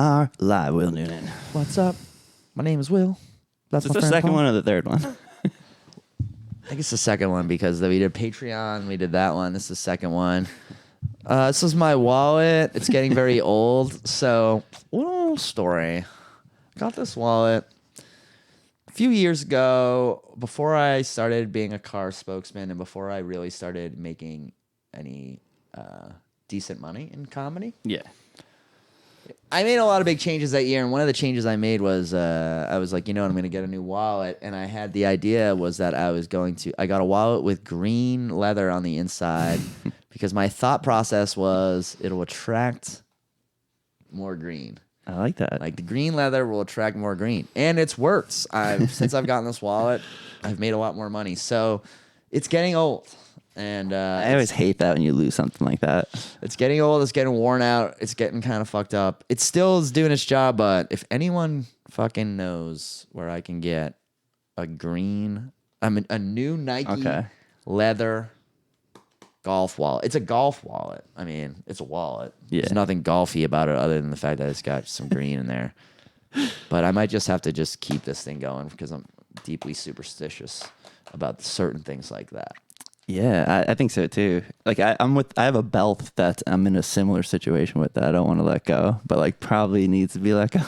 are live, Will Noonan. What's up? My name is Will. That's Is my this the friend second Paul. one or the third one? I think it's the second one because we did Patreon, we did that one. This is the second one. This is my wallet. It's getting very old. So, little story. Got this wallet a few years ago before I started being a car spokesman and before I really started making any decent money in comedy. Yeah. I made a lot of big changes that year, and one of the changes I made was I was like, I'm going to get a new wallet, and I had the idea was that I got a wallet with green leather on the inside because my thought process was it'll attract more green. I like that. Like the green leather will attract more green, and it's worked. Since I've gotten this wallet, I've made a lot more money. So it's getting old. And I always hate that when you lose something like that. It's getting old. It's getting worn out. It's getting kind of fucked up. It still is doing its job, but if anyone fucking knows where I can get a new Nike leather golf wallet. It's a golf wallet. I mean, it's a wallet. Yeah. There's nothing golfy about it other than the fact that it's got some green in there. But I might just have to just keep this thing going because I'm deeply superstitious about certain things like that. Yeah, I think so too. Like I have a belt that I'm in a similar situation with that I don't want to let go, but like probably needs to be let go.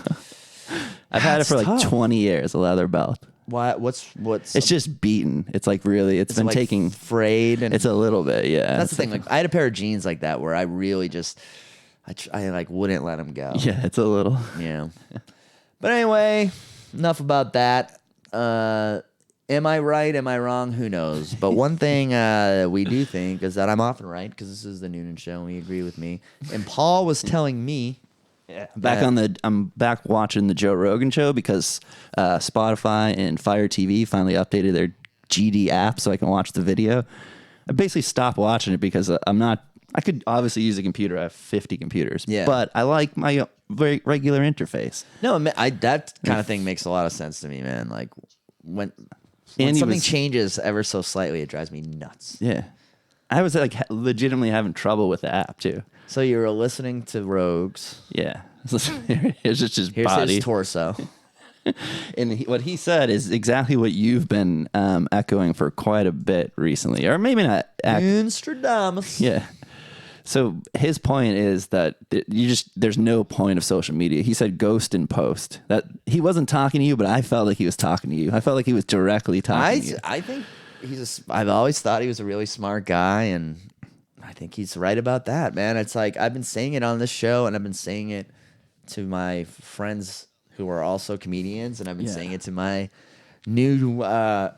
I've had it for like tough. 20 years, a leather belt. What's It's just beaten. It's like really, it's been like taking frayed and it's a little bit, yeah. that's the thing. Like I had a pair of jeans like that where I really just I like wouldn't let them go. Yeah, it's a little. Yeah. But anyway, enough about that. Am I right? Am I wrong? Who knows? But one thing we do think is that I'm often right because this is the Noonan Show and we agree with me. And Paul was telling me. Yeah. I'm back watching the Joe Rogan show because Spotify and Fire TV finally updated their GD app so I can watch the video. I basically stopped watching it because I could obviously use a computer. I have 50 computers. Yeah. But I like my very regular interface. No, that kind of thing makes a lot of sense to me, man. Like when Andy something was- changes ever so slightly, it drives me nuts. Yeah. I was like legitimately having trouble with the app too. So you were listening to Rogues. Yeah. It's just his Here's body. his torso. And what he said is exactly what you've been echoing for quite a bit recently. Or maybe not. Nostradamus. Yeah. So his point is that there's no point of social media. He said ghost and post. That he wasn't talking to you, but I felt like he was talking to you. I felt like he was directly talking to you. I think I've always thought he was a really smart guy, and I think he's right about that, man. It's like I've been saying it on this show, and I've been saying it to my friends who are also comedians, and I've been saying it to my new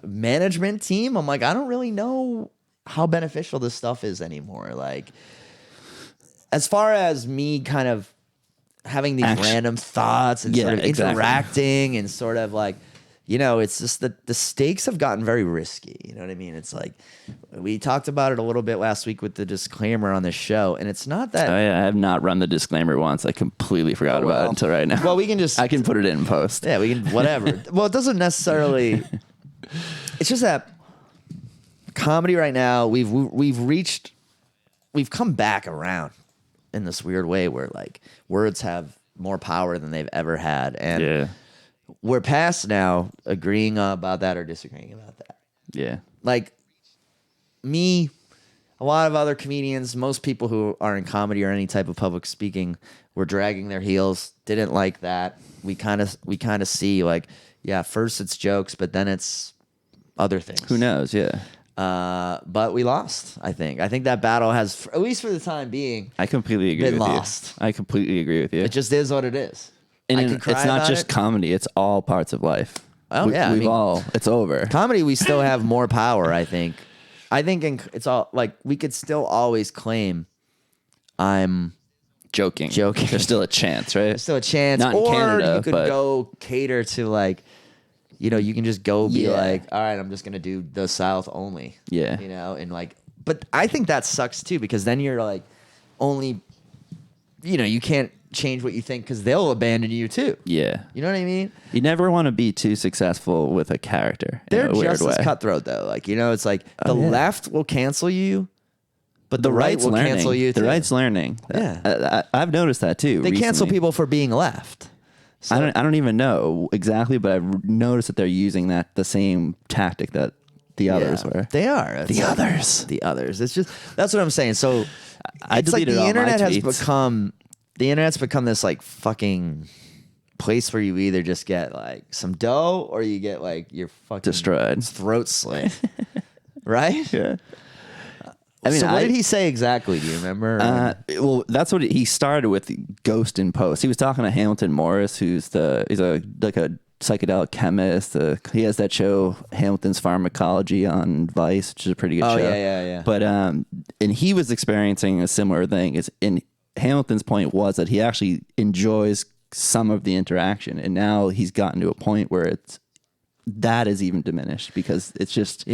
management team. I'm like, I don't really know how beneficial this stuff is anymore. Like, as far as me kind of having these random thoughts and sort of interacting and sort of like, it's just that the stakes have gotten very risky. You know what I mean? It's like we talked about it a little bit last week with the disclaimer on this show, and it's not that. I have not run the disclaimer once. I completely forgot about it until right now. Well, we can just. I can put it in post. Yeah, we can. Whatever. Well, it doesn't necessarily. It's just that comedy right now. We've come back around in this weird way where like words have more power than they've ever had, and. Yeah. We're past now agreeing about that or disagreeing about that. Yeah. Like me, a lot of other comedians, most people who are in comedy or any type of public speaking were dragging their heels, didn't like that. We kind of see like, yeah, first it's jokes, but then it's other things. Who knows? Yeah. But we lost, I think. I think that battle has, at least for the time being, I completely agree been with lost. you. I completely agree with you. It just is what it is. And I can cry it's not about just it. comedy, it's all parts of life. Oh, yeah. It's over. Comedy, we still have more power, I think. It's all like we could still always claim I'm Joking. Joking. There's still a chance, right? There's still a chance. Not in or Canada, you could but- go cater to like, you can just go be like, all right, I'm just going to do the South only. Yeah. And like, but I think that sucks too because then you're like only, you can't change what you think because they'll abandon you too. Yeah. You know what I mean? You never want to be too successful with a character. They're in a weird just way. as cutthroat though. Like, it's like the left will cancel you, But the right will learning. cancel you The too. right's learning. Yeah. I've noticed that too. They cancel recently. people for being left. So, I don't even know exactly, but I've noticed that they're using the same tactic that the others were. They are. The others. The others. It's just, that's what I'm saying. So I it's like deleted the all my internet has tweets. the internet's become this like fucking place where you either just get like some dough or you get like your fucking Destroyed. throat slit. Right? Yeah. I mean, so what did he say exactly? Do you remember? Well, that's what he started with. Ghost in Post. He was talking to Hamilton Morris, he's a psychedelic chemist. He has that show Hamilton's Pharmacology on Vice, which is a pretty good show. Yeah. But and he was experiencing a similar thing. And Hamilton's point was that he actually enjoys some of the interaction, and now he's gotten to a point where that is even diminished because it's just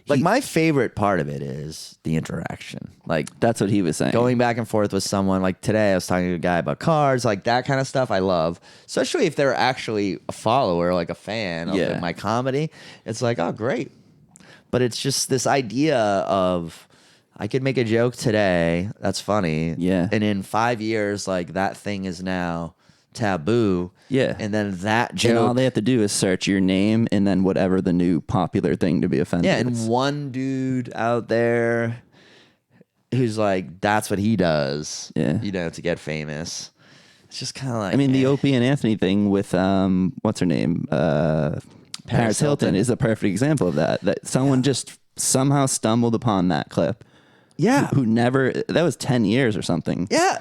Like my favorite part of it is the interaction. Like that's what he was saying. going back and forth with someone. Like today I was talking to a guy about cars, like that kind of stuff I love. Especially if they're actually a follower, like a fan of like, my comedy. It's like, oh great. But it's just this idea of I could make a joke today, that's funny. Yeah. And in 5 years, like that thing is now taboo. Yeah. And then that And joke. all they have to do is search your name and then whatever the new popular thing to be offended Yeah, is. and one dude out there who's like, that's what he does. Yeah. You know, to get famous. It's just kind of like. I mean, the Opie and Anthony thing with what's her name, Paris Hilton is a perfect example of that. That someone just somehow stumbled upon that clip. Yeah. Who never? That was 10 years or something. Yeah,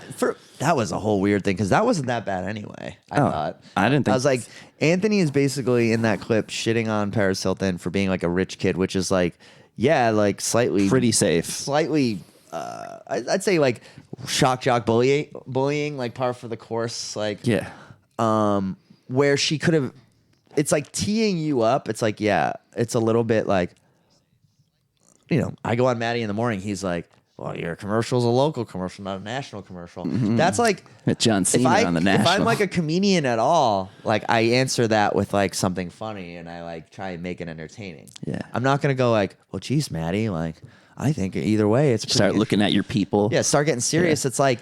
that was a whole weird thing because that wasn't that bad anyway. I thought. I didn't think. I was like, Anthony is basically in that clip shitting on Paris Hilton for being like a rich kid, which is like, yeah, like slightly pretty safe. Slightly, I'd say like shock jock bullying, like par for the course, like Yeah. where she could have. It's like teeing you up. It's like, yeah, it's a little bit like. You know, I go on Maddie in the morning. He's like, well, your commercial's a local commercial, not a national commercial. Mm-hmm. That's like John Cena on the national. If I'm like a comedian at all, like I answer that with like something funny and I like try and make it entertaining. Yeah. I'm not going to go like, well, geez, Maddie, like I think either way, it's Start looking at your people. Yeah, start getting serious. Yeah. It's like,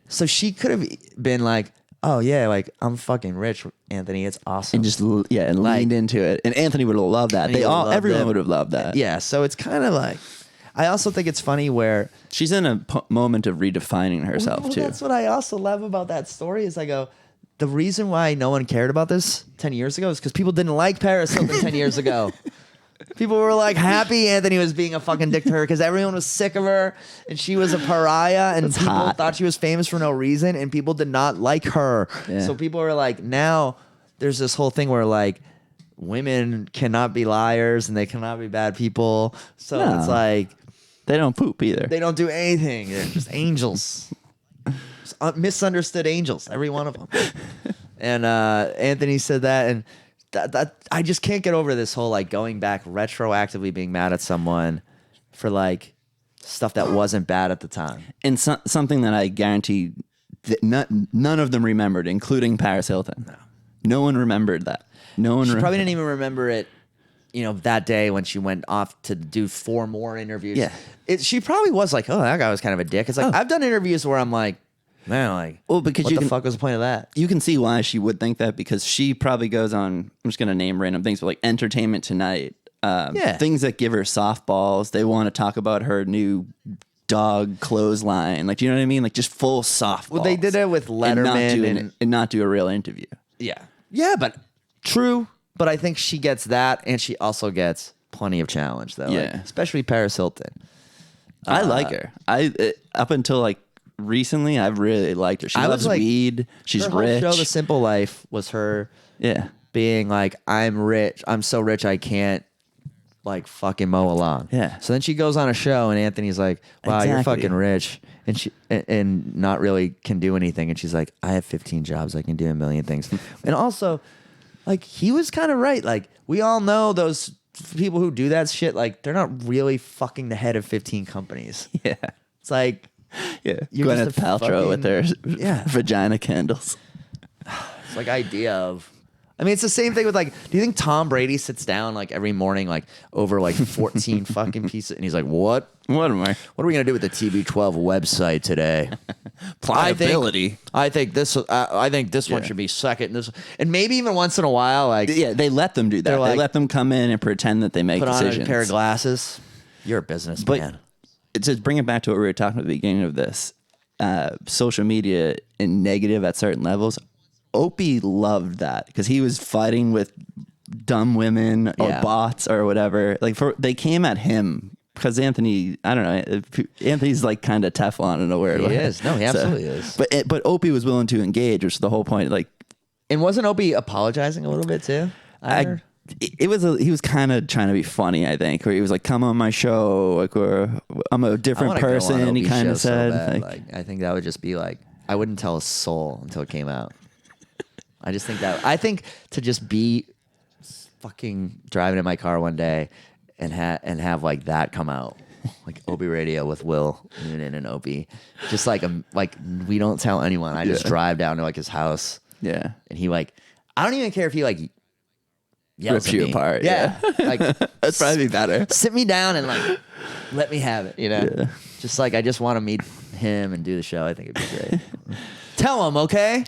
so she could have been like, oh yeah, like I'm fucking rich, Anthony. It's awesome. And just leaned into it. And Anthony would have loved that. Everyone would have loved that. Yeah, so it's kind of like, I also think it's funny where she's in a moment of redefining herself too. That's what I also love about that story is I go, the reason why no one cared about this 10 years ago is because people didn't like Paris Hilton 10 years ago. People were like happy Anthony was being a fucking dick to her because everyone was sick of her and she was a pariah and people thought she was famous for no reason and people did not like her. Yeah. So people were like, now there's this whole thing where like women cannot be liars and they cannot be bad people. So it's like they don't poop either. they don't do anything. They're just angels. Just misunderstood angels, every one of them. And Anthony said that and that I just can't get over this whole like going back retroactively being mad at someone for like stuff that wasn't bad at the time. And something that I guarantee that none of them remembered, including Paris Hilton. No one remembered that. No one. She probably didn't even remember it. You know, that day when she went off to do 4 more interviews. Yeah, she probably was like, "Oh, that guy was kind of a dick." It's like I've done interviews where I'm like, man, like, well, because what the fuck was the point of that? You can see why she would think that because she probably goes on. I'm just gonna name random things, but like Entertainment Tonight, things that give her softballs. They want to talk about her new dog clothesline, like, do you know what I mean? Like just full softballs. Well, they did it with Letterman and not do a real interview. Yeah, but true. But I think she gets that, and she also gets plenty of challenge, though. Yeah, like, especially Paris Hilton. I like her. Up until like recently, I've really liked her. She loves weed. She's her whole rich. Show The Simple Life was her. Yeah, being like, I'm rich. I'm so rich I can't like fucking mow a lawn. Yeah. So then she goes on a show, and Anthony's like, wow, you're fucking rich. And she and not really can do anything. And she's like, I have 15 jobs. I can do a million things. And also, like, he was kind of right. Like, we all know those people who do that shit, like, they're not really fucking the head of 15 companies. Yeah. It's like, yeah. You're Gwyneth just a Paltrow with their yeah. vagina candles. It's like idea of, I mean, it's the same thing with like, do you think Tom Brady sits down like every morning, like over like 14 fucking pieces, and he's like, what What am I? are we gonna do with the TB12 website today? Pliability. I think this one should be second. And maybe even once in a while, like Yeah, they let them do that. Like, they let them come in and pretend that they make put decisions. on a pair of glasses. You're a businessman. To bring it back to what we were talking about at the beginning of this, social media and negative at certain levels, Opie loved that because he was fighting with dumb women or bots or whatever. Like they came at him because Anthony, I don't know, Anthony's like kind of Teflon in a weird way. He is. No, he absolutely is. But Opie was willing to engage, which is the whole point. Like, and wasn't Opie apologizing a little bit too? he was kind of trying to be funny, I think, where he was like, "Come on my show, like, I'm a different person." He kind of said, like, I think that would just be like, I wouldn't tell a soul until it came out. I think to just be fucking driving in my car one day and have like that come out, like Opie Radio with Will Noonan and Opie, just like we don't tell anyone. I just drive down to like his house, and he like, I don't even care if he like yells rips you at me. apart. Yeah, like That'd probably be better. Sit me down and like let me have it. Just like I just want to meet him and do the show. I think it'd be great. Tell him, okay?